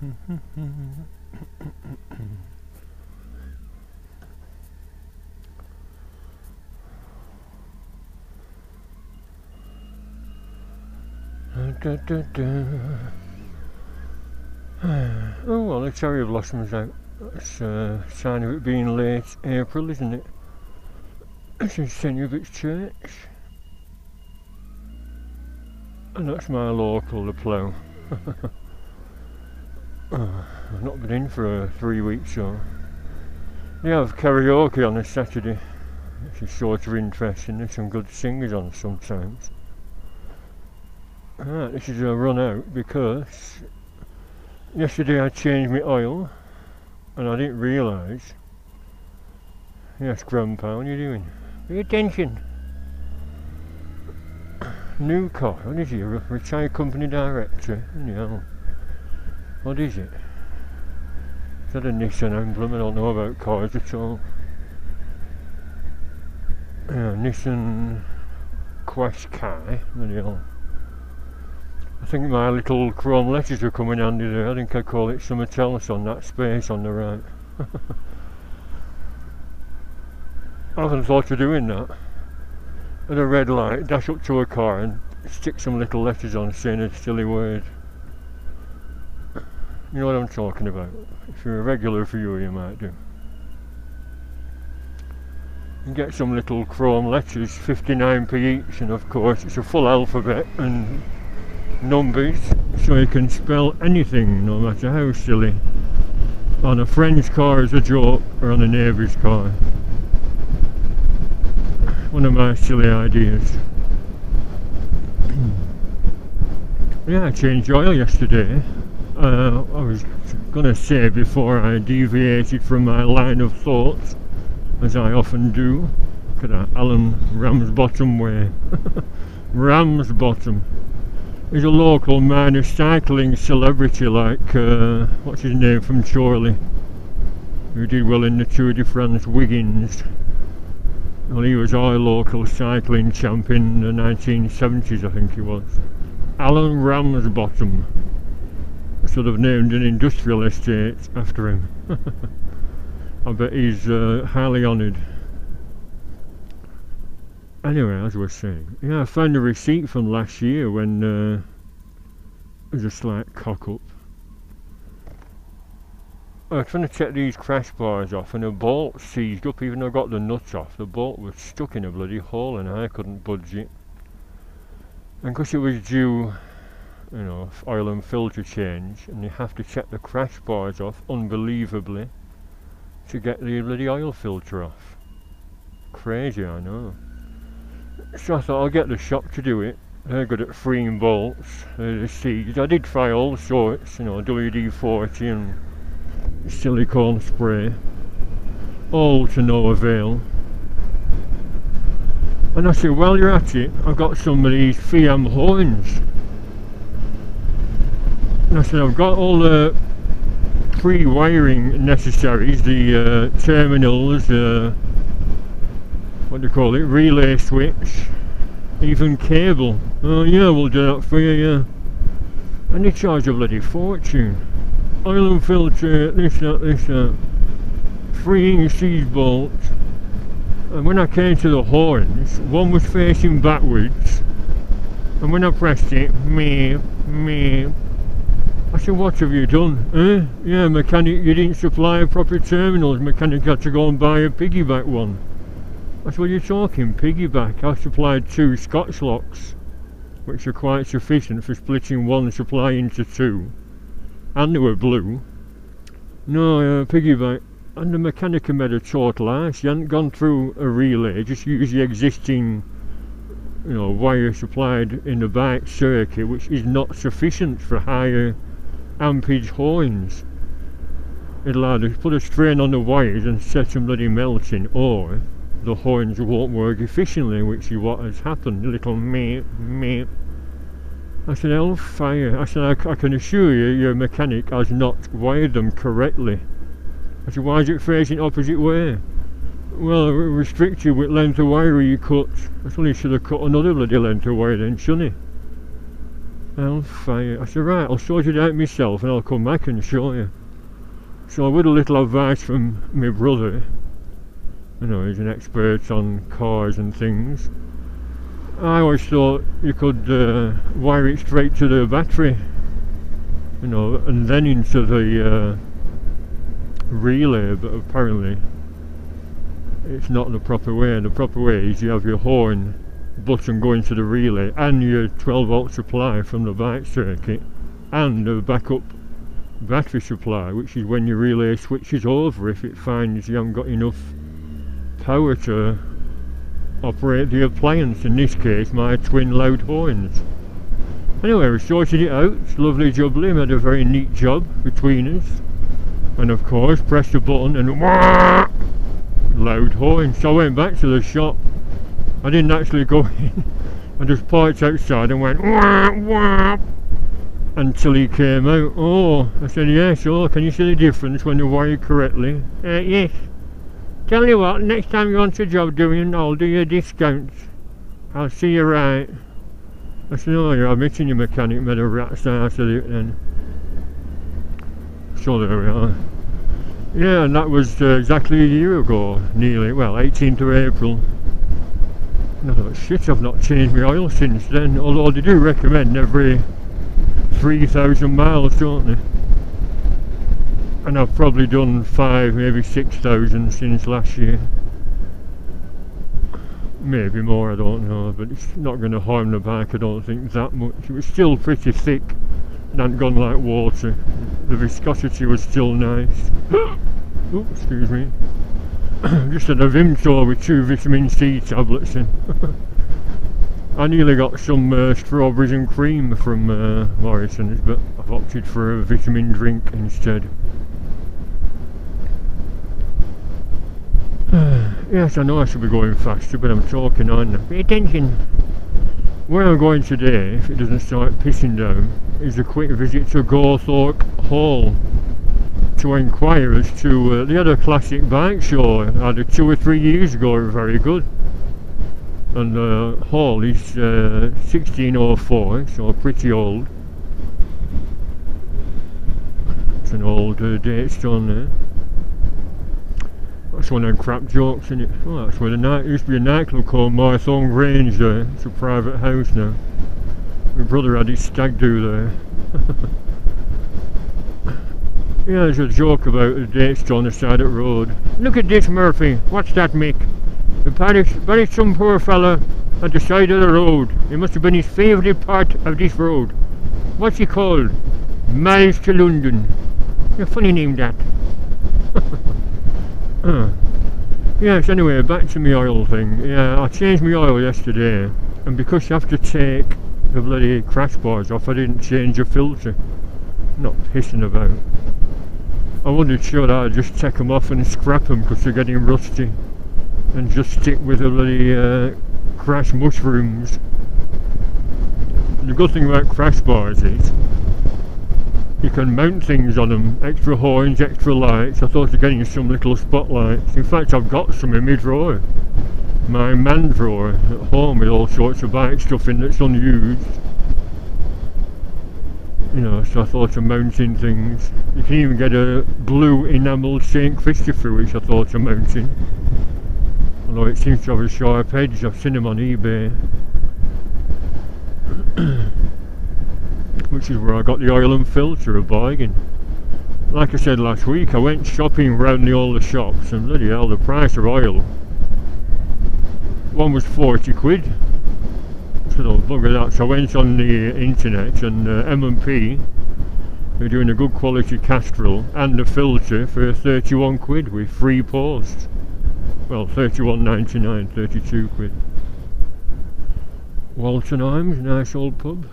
Oh well, the cherry blossoms out. That's a sign of it being late April, isn't it? This is St. Hubert's Church. And that's my local, the Plough. I've not been in for 3 weeks or so. They have karaoke on a Saturday, which is sort of interesting. There's some good singers on sometimes. This is a run out because yesterday I changed my oil and I didn't realise. Yes, Grandpa, what are you doing? Pay attention. New car, what is he? A retired company director? Yeah. What is it? Is that a Nissan emblem? I don't know about cars at all. Yeah, Nissan Qashqai. Bloody hell. I think my little chrome letters are coming handy there. I think I call it something else on that space on the right. I haven't thought of doing that. At a red light, dash up to a car and stick some little letters on saying a silly word. You know what I'm talking about. If you're a regular viewer, you might do. And get some little chrome letters, 59p each, and of course it's a full alphabet and numbers, so you can spell anything, no matter how silly, on a friend's car as a joke or on a neighbour's car. One of my silly ideas. Yeah, I changed oil yesterday. I was going to say before I deviated from my line of thought, as I often do. Look at that, Alan Ramsbottom way. Ramsbottom. He's a local minor cycling celebrity like, what's his name from Chorley, who did well in the Tour de France, Wiggins. Well, he was our local cycling champion in the 1970s, I think he was. Alan Ramsbottom. Sort of named an industrial estate after him. I bet he's highly honoured. Anyway, as I was saying, yeah, I found a receipt from last year when there was a slight cock up. I was trying to check these crash bars off and the bolt seized up. Even though I got the nuts off, the bolt was stuck in a bloody hole and I couldn't budge it. And because it was due, you know, oil and filter change, and you have to check the crash bars off unbelievably to get the bloody oil filter off. Crazy, I know. So I thought I'll get the shop to do it. They're good at freeing bolts, the seeds. I did try all sorts, you know, WD-40 and silicone spray, all to no avail. And I said, while you're at it, I've got some of these Padiham horns. And I said, I've got all the pre-wiring necessaries, the terminals, what do you call it, relay switch, even cable. Oh yeah, we'll do that for you, yeah. And they charge a bloody fortune. Oil and filter, this, that. Freeing seed bolts. And when I came to the horns, one was facing backwards. And when I pressed it, me. I said, what have you done? Yeah, mechanic, you didn't supply proper terminals. Mechanic had to go and buy a piggyback one. I said, what are you talking, piggyback? I supplied 2 Scotch locks, which are quite sufficient for splitting one supply into 2. And they were blue. No, piggyback. And the mechanic had made a total arse. He hadn't gone through a relay, just used the existing, you know, wire supplied in the bike circuit, which is not sufficient for higher ampage horns. It'll either put a strain on the wires and set them bloody melting, or the horns won't work efficiently, which is what has happened. A little meep. I said, hellfire. I said, I can assure you your mechanic has not wired them correctly. I said, why is it facing opposite way? Well, restricted with length of wire you cut. I thought he should have cut another bloody length of wire then, shouldn't he? Hellfire. I said, right, I'll sort it out myself and I'll come back and show you. So with a little advice from my brother, you know, he's an expert on cars and things, I always thought you could wire it straight to the battery, you know, and then into the relay, but apparently it's not the proper way. The proper way is you have your horn button going to the relay and your 12 volt supply from the bike circuit and the backup battery supply, which is when your relay switches over if it finds you haven't got enough power to operate the appliance, in this case my twin loud horns. Anyway, we sorted it out, it's lovely jubbly, made a very neat job between us, and of course pressed the button and wah, loud horn. So I went back to the shop. I didn't actually go in, I just parked outside and went wah, wah, until he came out. Oh, I said, yes, oh, can you see the difference when you wire it correctly? Yes. Tell you what, next time you want a job doing, I'll do you a discount. I'll see you right. I said, oh, you're admitting your mechanic made a rat's out of it then. So there we are. Yeah, and that was exactly a year ago, nearly, well, 18th of April. And I thought, shit, I've not changed my oil since then, although they do recommend every 3,000 miles, don't they? And I've probably done 5, maybe 6,000 since last year. Maybe more, I don't know, but it's not going to harm the bike, I don't think, that much. It was still pretty thick and hadn't gone like water. The viscosity was still nice. Oh, excuse me. Just had a Vimto with 2 vitamin C tablets in. I nearly got some strawberries and cream from Morrison's, but I've opted for a vitamin drink instead. Yes, I know I should be going faster, but I'm talking on. Pay attention. Where I'm going today, if it doesn't start pissing down, is a quick visit to Gawthorpe Hall to enquire as to the other classic bike show I had 2 or 3 years ago. It was very good. And the hall is 1604, so pretty old. It's an old date stone there. That's one of them crap jokes, isn't it? Oh, that's where the night used to be a nightclub called Marthorne Grange there. It's a private house now. My brother had his stag do there. Yeah, there's a joke about a date stone on the side of the road. Look at this, Murphy. What's that, Mick? The buried some poor fella at the side of the road. It must have been his favourite part of this road. What's he called? Miles to London. A funny name, that. Yes, anyway, back to my oil thing. Yeah, I changed my oil yesterday, and because you have to take the bloody crash bars off, I didn't change the filter. Not pissing about. I wondered, should I just take them off and scrap them because they're getting rusty, and just stick with the bloody crash mushrooms. The good thing about crash bars is you can mount things on them, extra horns, extra lights. I thought of getting some little spotlights. In fact, I've got some in my drawer. My man drawer at home with all sorts of bike stuff in that's unused. You know, so I thought of mounting things. You can even get a blue enamelled St. Christopher, which I thought of mounting. Although it seems to have a sharp edge. I've seen them on eBay. Which is where I got the oil and filter, a bargain. Like I said last week, I went shopping round all the shops, and bloody hell, the price of oil. One was 40 quid. So bugger that. So I went on the internet, and M&P, they're doing a good quality Castrol and a filter for 31 quid with free post. Well, 31.99, 32 quid. Walton Arms, nice old pub.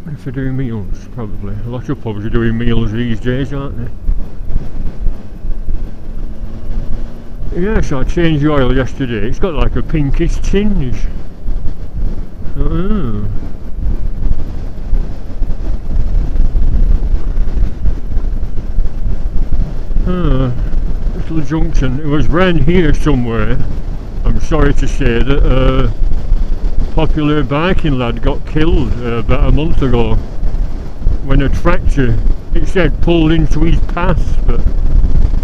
If they're doing meals, probably. A lot of pubs are doing meals these days, aren't they? Yeah, so I changed the oil yesterday. It's got like a pinkish tinge. Little junction. It was round here somewhere, I'm sorry to say that a popular biking lad got killed about a month ago when a tractor, it said, pulled into his path, but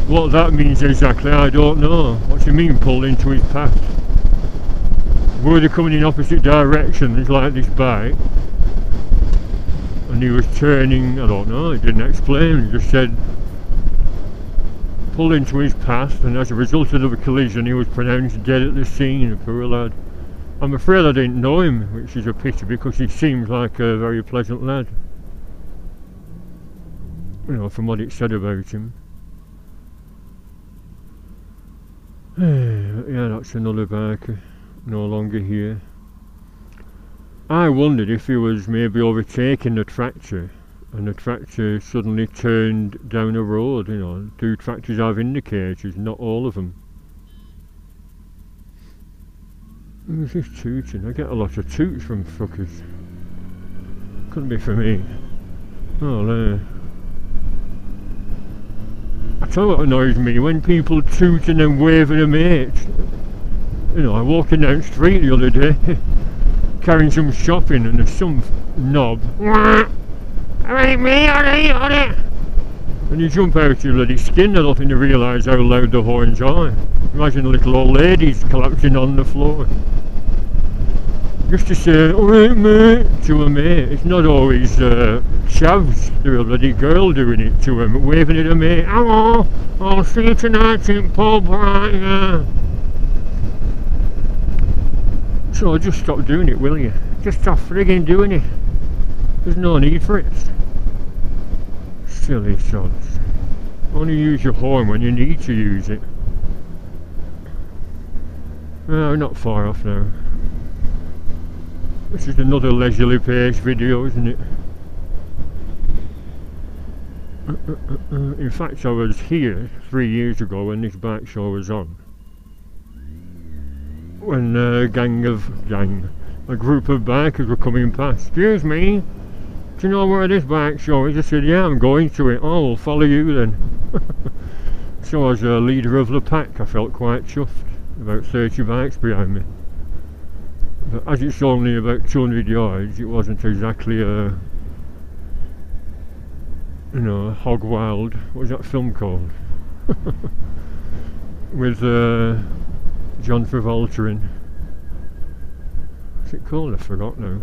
what that means exactly I don't know. What do you mean pulled into his path? Were they coming in opposite directions like this bike and he was turning, I don't know, it didn't explain, it just said pulled into his path, and as a result of the collision he was pronounced dead at the scene. A poor lad. I'm afraid I didn't know him, which is a pity because he seems like a very pleasant lad, you know, from what it said about him. Yeah, that's another biker, no longer here. I wondered if he was maybe overtaking the tractor and the tractor suddenly turned down a road, you know. Do tractors have indicators? Not all of them. Who's this tooting? I get a lot of toots from fuckers. Couldn't be for me. Oh, there. I tell you what annoys me, when people toot and then wave at a mate. You know, I was walking down the street the other day, carrying some shopping, and there's some knob. And you jump out of your bloody skin, I don't think you realise how loud the horns are. Imagine little old ladies collapsing on the floor. Just to say, alright mate, to a mate. It's not always chavs, there's a bloody girl doing it to him, waving at a mate. Hello, I'll see you tonight in pub, right, yeah. So just stop doing it, will you? Just stop frigging doing it. There's no need for it. Silly sods. Only use your horn when you need to use it. We're not far off now. This is another leisurely pace video, isn't it? In fact, I was here 3 years ago when this bike show was on. When a group of bikers were coming past. Excuse me, do you know where this bike show is? I said, yeah, I'm going to it. Oh, we'll follow you then. So as a leader of the pack, I felt quite chuffed. About 30 bikes behind me. But as it's only about 200 yards, it wasn't exactly a, you know, a hog wild. What was that film called? With John Travolta in. What's it called? I forgot now.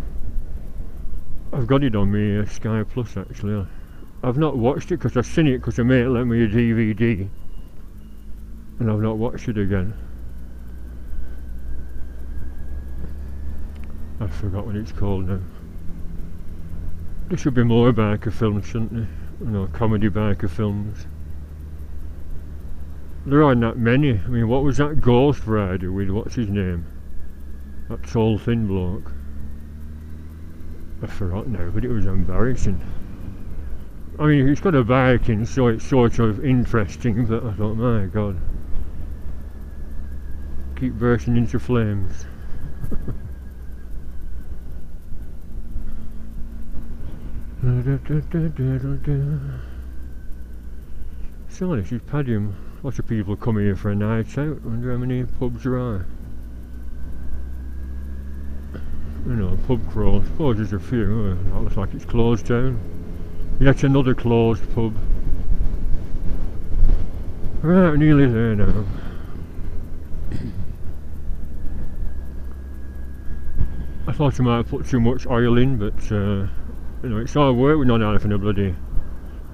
I've got it on me Sky Plus actually. I've not watched it because I've seen it because a mate lent me a DVD, and I've not watched it again. I forgot what it's called now. There should be more biker films, shouldn't there? You know, comedy biker films. There aren't that many. I mean, what was that Ghost Rider with, what's his name? That tall thin bloke. I forgot now, but it was embarrassing. I mean, he's got a bike in, so it's sort of interesting, but I thought, my god. Keep bursting into flames. So this is Padiham. Lots of people come here for a night out. Wonder how many pubs there are. You know, pub crawl. I suppose there's a few. That looks like it's closed down. Yet another closed pub. Right, nearly there now. I thought I might have put too much oil in, but you know, it's hard work with not having a bloody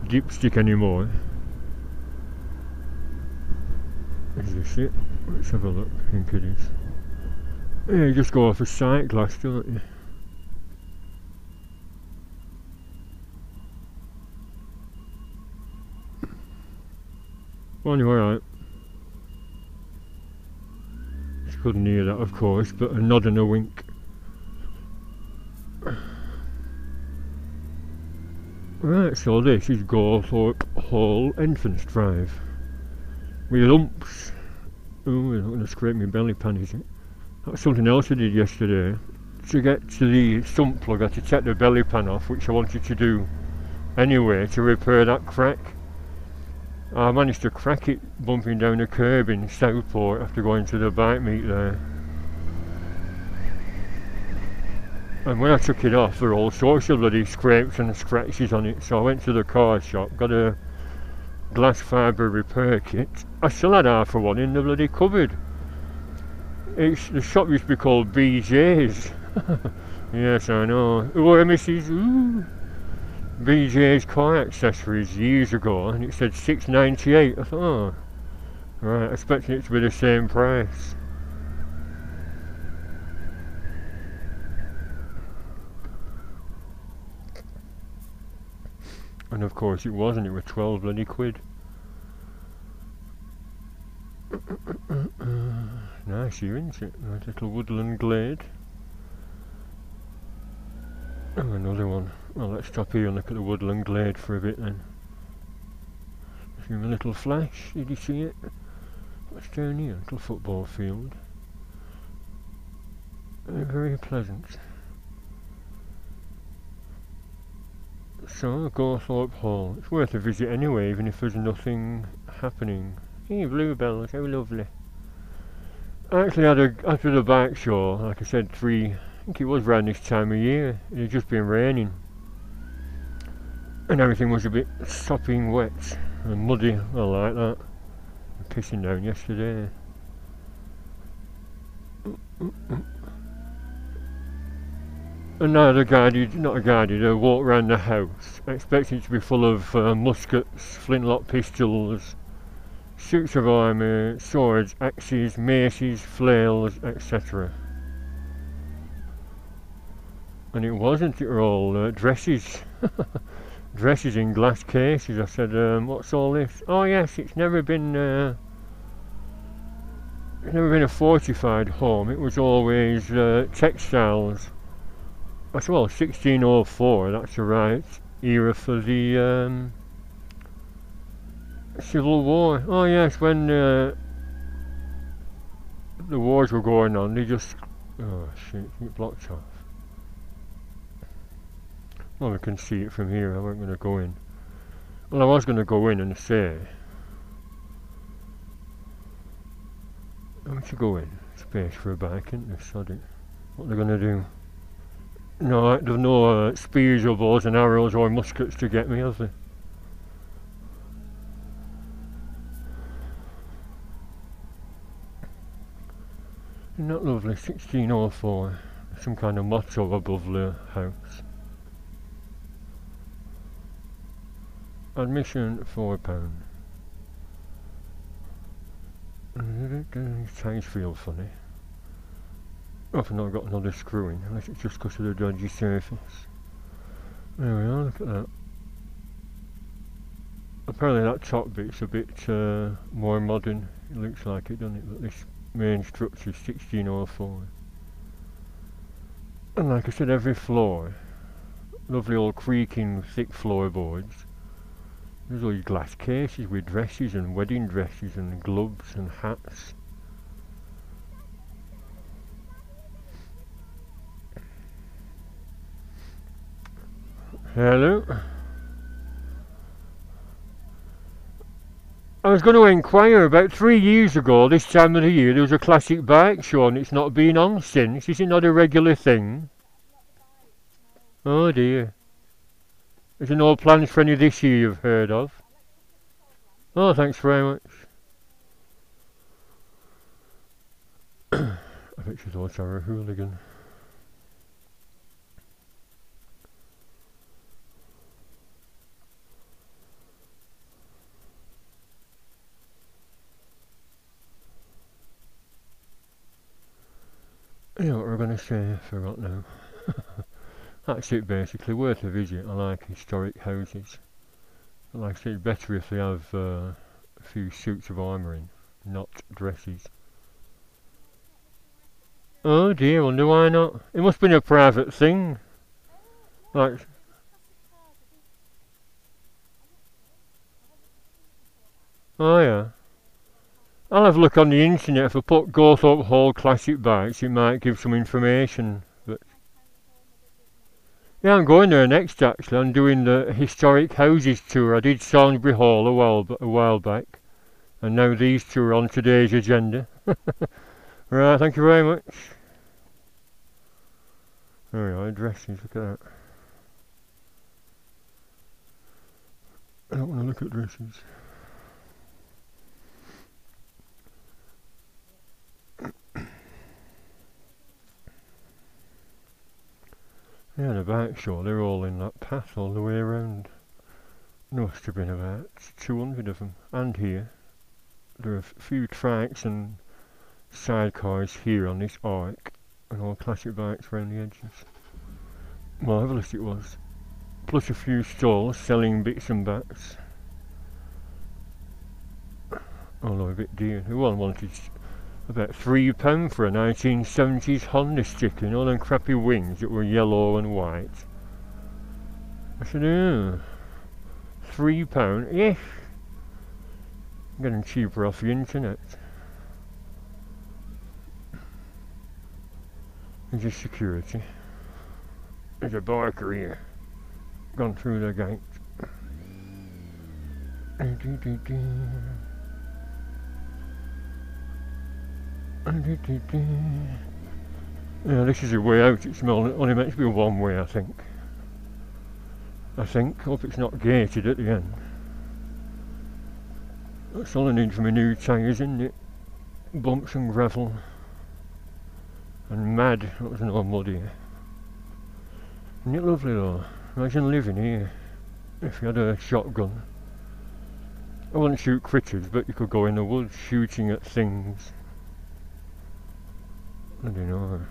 dipstick anymore. Is this it? Let's have a look. I think it is. Yeah, you just go off a sight glass, don't you? Well, you're alright. Just couldn't hear that, of course, but a nod and a wink. Right, so this is Gawthorpe Hall entrance drive. With lumps. Oh, I'm not going to scrape my belly pan, is it? That's something else I did yesterday. To get to the sump plug, I had to take the belly pan off, which I wanted to do anyway, to repair that crack. I managed to crack it bumping down a curb in Southport after going to the bike meet there. And when I took it off, there were all sorts of bloody scrapes and scratches on it, so I went to the car shop, got a glass fibre repair kit. I still had half of one in the bloody cupboard. The shop used to be called BJ's. Yes, I know. Who are Mrs. Ooh. BJ's car accessories years ago, and it said $6.98. I thought, oh, right, expecting it to be the same price. And of course it wasn't, it was 12 bloody quid. Nice here, isn't it? Nice little woodland glade. Oh, another one. Well, let's stop here and look at the woodland glade for a bit then. See a little flash, did you see it? What's down here? Little football field. Very pleasant. So, Gawthorpe Hall. It's worth a visit anyway, even if there's nothing happening. Hey, bluebells, how lovely. I actually had after the bike show, like I said, I think it was around this time of year. It had just been raining. And everything was a bit sopping wet and muddy, well, like that. Pissing down yesterday. And now I walk around the house, expecting it to be full of muskets, flintlock pistols, suits of armour, swords, axes, maces, flails, etc. And it wasn't, it were all dresses. Dresses in glass cases. I said, what's all this? Oh yes, it's never been a fortified home, it was always textiles. I said, well, 1604, that's the right era for the Civil War. Oh yes, when the wars were going on, they just... oh shit, it blocked off. Well, we can see it from here, I wasn't going to go in. Well, I was going to go in and say... how much you go in? Space for a bike, isn't there? Sod it. What they're going to do? No, there's no spears or bows and arrows or muskets to get me, have they? Isn't that lovely? 1604. Some kind of motto above the house. Admission £4. These ties feel funny. I've not got another screw in, unless it's just because of the dodgy surface. There we are, look at that. Apparently that top bit's a bit more modern, it looks like it, doesn't it? But this main structure is 1604. And like I said, every floor, lovely old creaking thick floorboards. There's all these glass cases with dresses and wedding dresses and gloves and hats. Hello. I was going to enquire, about 3 years ago, this time of the year, there was a classic bike show and it's not been on since. Is it not a regular thing? Oh dear. Is there no plans for any this year you've heard of? Oh, thanks very much. I bet she thought I were a hooligan. You know what we're going to say, I forgot now. That's it basically, worth a visit. I like historic houses. Like I said, better if they have a few suits of armour in, not dresses. Oh dear, wonder why not? It must have been a private thing. Like... oh yeah. I'll have a look on the internet. If I put Gawthorpe Hall Classic Bikes, it might give some information. But yeah, I'm going there next actually. I'm doing the Historic Houses tour. I did Salisbury Hall a while back. And now these two are on today's agenda. Right, thank you very much. There we are, dresses, look at that. I don't want to look at dresses. Yeah, the bike show, they're all in that path all the way around. There must have been about 200 of them. And here, there are a few trikes and sidecars here on this arc, and all classic bikes around the edges. Marvellous it was. Plus a few stalls selling bits and bats. Although a bit dear. One wanted about £3 for a 1970s Honda sticker, you know, them crappy wings that were yellow and white. I said, oh, £3? Yes. I'm getting cheaper off the internet. There's just security. There's a biker here. Gone through the gate. Yeah, this is a way out. It's only meant to be one way, I think. Hope it's not gated at the end. That's all I need for my new tyres, isn't it? Bumps and gravel. And mud. That was no mud here. Isn't it lovely though? Imagine living here. If you had a shotgun. I wouldn't shoot critters, but you could go in the woods shooting at things. I don't know.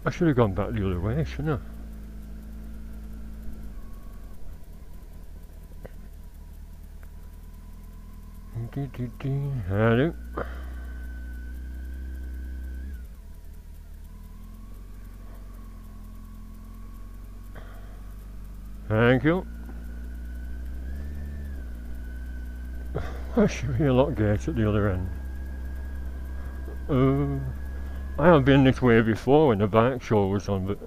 I should have gone back the other way, shouldn't I? Hello. Thank you. There should be a lock gate at the other end. I have been this way before when the bike show was on, but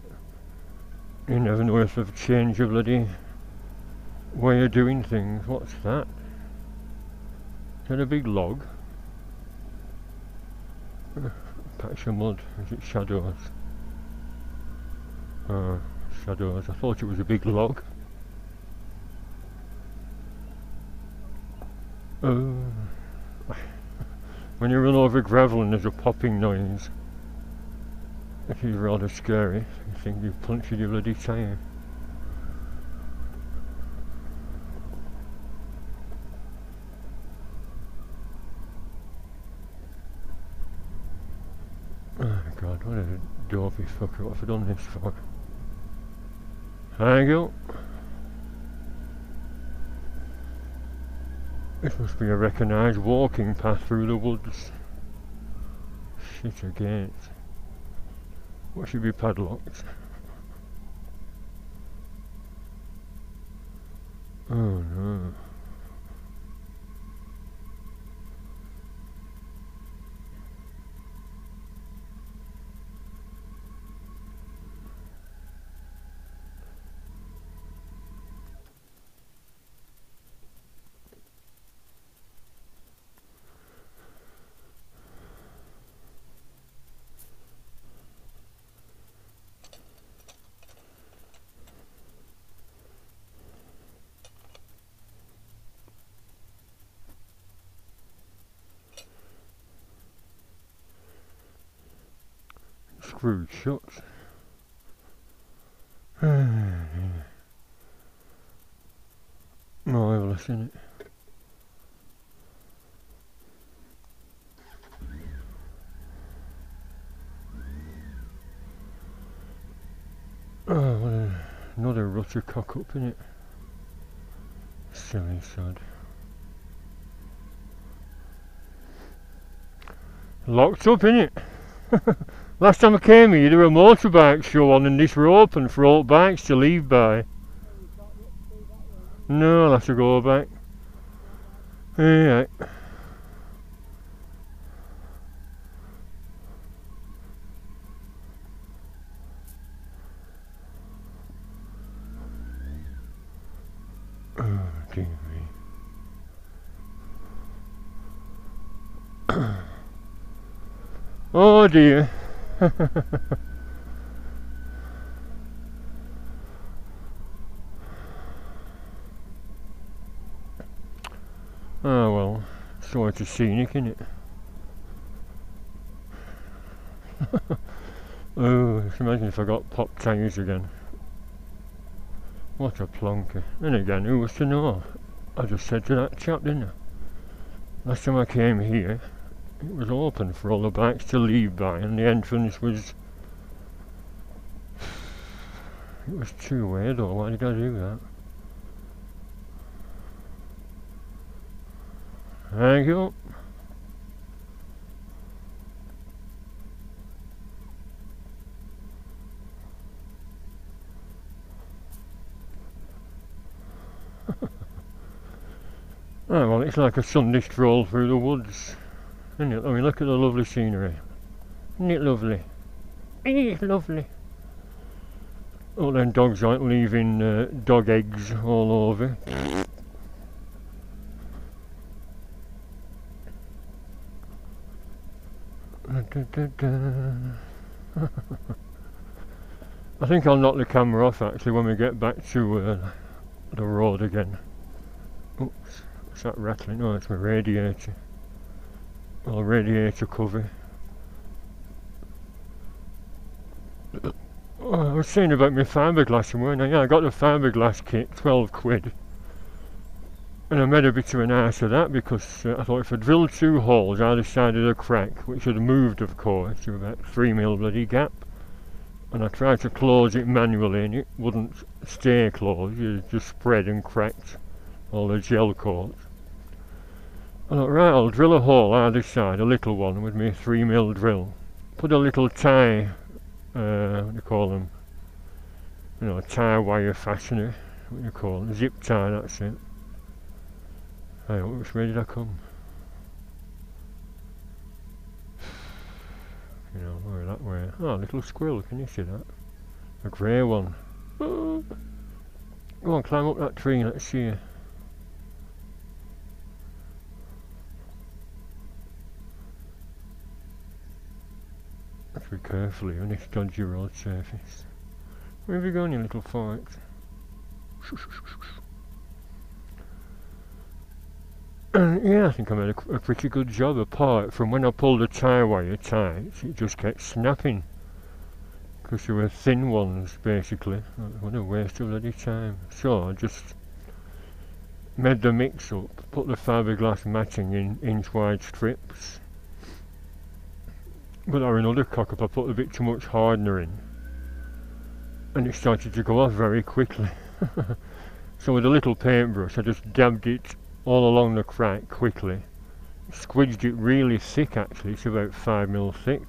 you never know if they've changed a bloody way of doing things. What's that? Is that a big log? Patch of mud. Is it shadows? Shadows. I thought it was a big log. When you run over gravel and there's a popping noise, it is rather scary. You think you've punctured your bloody tyre. Oh God, what a dopey fucker, what have I done this for? Thank you. This must be a recognised walking path through the woods. Shit, a gate. What should be padlocked? Oh no. Screwed shut. Marvellous, isn't it? Oh, what another rutter cock up, innit? Silly sod. Locked up, innit? Last time I came here, there were a motorbike show on and this were open for old bikes to leave by. No, I'll have to go back. Yeah. Oh dear me. Oh dear. Oh well, sort of scenic, isn't it? Oh, just imagine if I got popped tyres again. What a plonker. And again, who was to know? I just said to that chap, didn't I? Last time I came here, it was open for all the bikes to leave by, and the entrance was... It was two-way though, why did I do that? Thank you. Oh well, it's like a Sunday stroll through the woods, isn't it? I mean, look at the lovely scenery. Isn't it lovely? It's lovely. Oh, then dogs aren't leaving dog eggs all over. I think I'll knock the camera off actually when we get back to the road again. Oops, what's that rattling? Oh, it's my radiator. Well, radiator cover. Oh, I was saying about my fiberglass, weren't I? Yeah, I got the fiberglass kit, 12 quid. And I made a bit of an ass of that because I thought if I drilled 2 holes either side of the crack, which had moved of course to about 3mm bloody gap, and I tried to close it manually and it wouldn't stay closed, it just spread and cracked all the gel coat. I thought, right, I'll drill a hole either side, a little one with my 3mm drill. Put a little tie, what do you call them? You know, a tie wire fastener, what do you call them? Zip tie, that's it. Hey, which way did I come? You know, or that way. Oh, a little squirrel, can you see that? A grey one. Oh. Go on, climb up that tree, let's see you. Let's be careful here on this dodgy road surface. Where have you gone, you little fox? Yeah, I think I made a pretty good job apart from when I pulled the tie wire tight, it just kept snapping. Because there were thin ones, basically. What a waste of bloody time. So I just made the mix up, put the fiberglass matting in inch-wide strips. But there were another cock up, I put a bit too much hardener in. And it started to go off very quickly. So with a little paintbrush I just dabbed it all along the crack quickly. Squidged it really thick actually, it's about 5mm thick.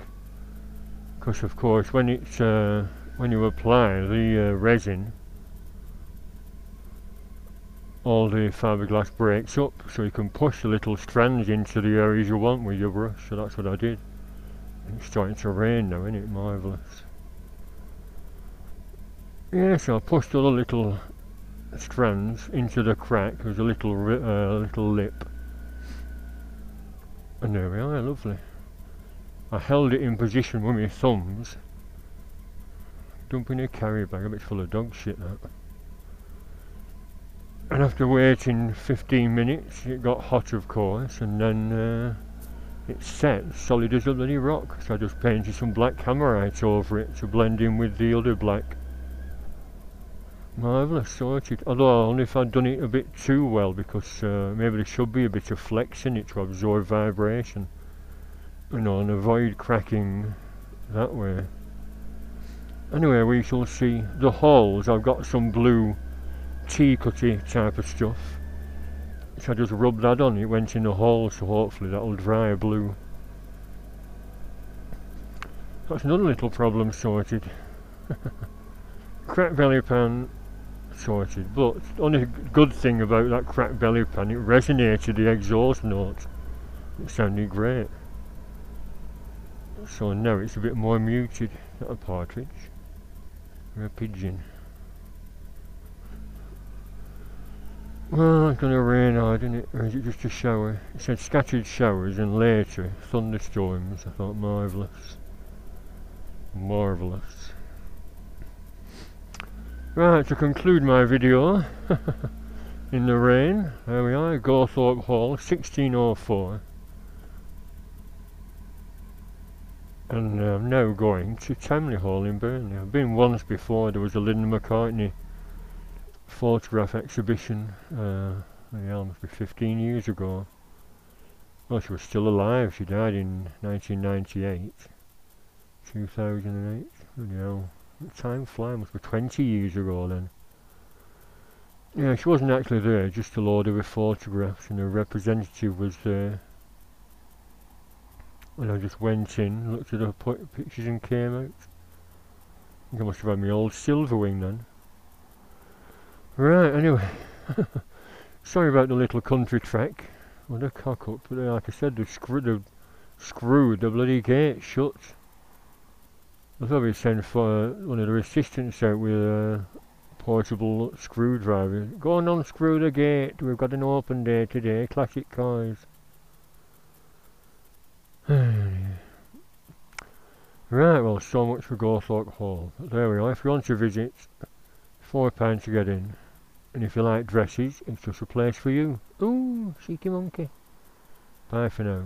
Because of course when it's when you apply the resin, all the fiberglass breaks up, so you can push the little strands into the areas you want with your brush. So that's what I did. And it's starting to rain now, isn't it? Marvellous. Yeah, so I pushed all the little strands into the crack. There's a little lip, and there we are. Lovely. I held it in position with my thumbs, dumping a carry bag. A bit full of dog shit that. And after waiting 15 minutes, it got hot, of course, and then it's set solid as a bloody rock. So I just painted some black Camerite over it to blend in with the other black. Marvellous, sorted. Although only if I'd done it a bit too well, because maybe there should be a bit of flex in it to absorb vibration, you know, and avoid cracking that way. Anyway, we shall see. The holes, I've got some blue tea cutty type of stuff, so I just rubbed that on, it went in the hole, so hopefully that'll dry blue. That's another little problem sorted. Cracked belly pan sorted, but the only good thing about that cracked belly pan, it resonated the exhaust note. It sounded great. So now it's a bit more muted. Not a partridge, or a pigeon. Well, it's going to rain hard, isn't it? Or is it just a shower? It said scattered showers and later thunderstorms. I thought marvellous. Marvellous. Right, to conclude my video, in the rain, there we are, Gawthorpe Hall, 1604. And I'm now going to Tamley Hall in Burnley. I've been once before. There was a Linda McCartney photograph exhibition, yeah, must be 15 years ago. Well, she was still alive. She died in 1998, 2008. Bloody hell, time flies. Must be 20 years ago then. Yeah, she wasn't actually there, just a load of her photographs, and a representative was there. And I just went in, looked at her pictures and came out. I think I must have had my old silver wing then. Right, anyway. Sorry about the little country trek. What a cock up, but like I said, they've screwed the bloody gate shut. I thought we'd send for one of their assistants out with a portable screwdriver. Go and unscrew the gate, we've got an open day today, classic cars. Right, well, so much for Gawthorpe Hall. But there we are. If you want to visit, £4 to get in. And if you like dresses, it's just a place for you. Ooh, cheeky monkey. Bye for now.